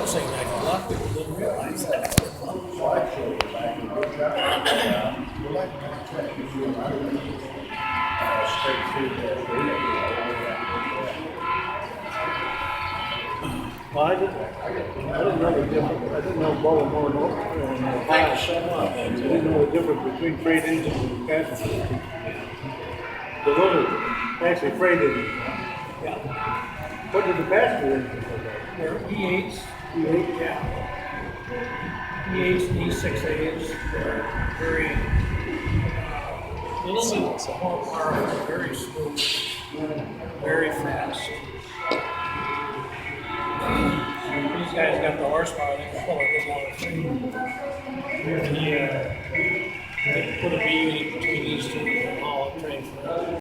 saying that 'cause a lot of people didn't realize that. Well, I didn't know the difference. I didn't know Baltimore and Ohio. I didn't know the difference between freight engines and passenger engines. So those are actually freight engines. Yeah. What did the passenger engines look like? They're E8s. V8? Yeah. E8s and E6As. They're very, a little bit more powerful, very smooth, very fast. These guys got the horsepower, they can pull it along the train. And they put a B unit between these two and haul a train for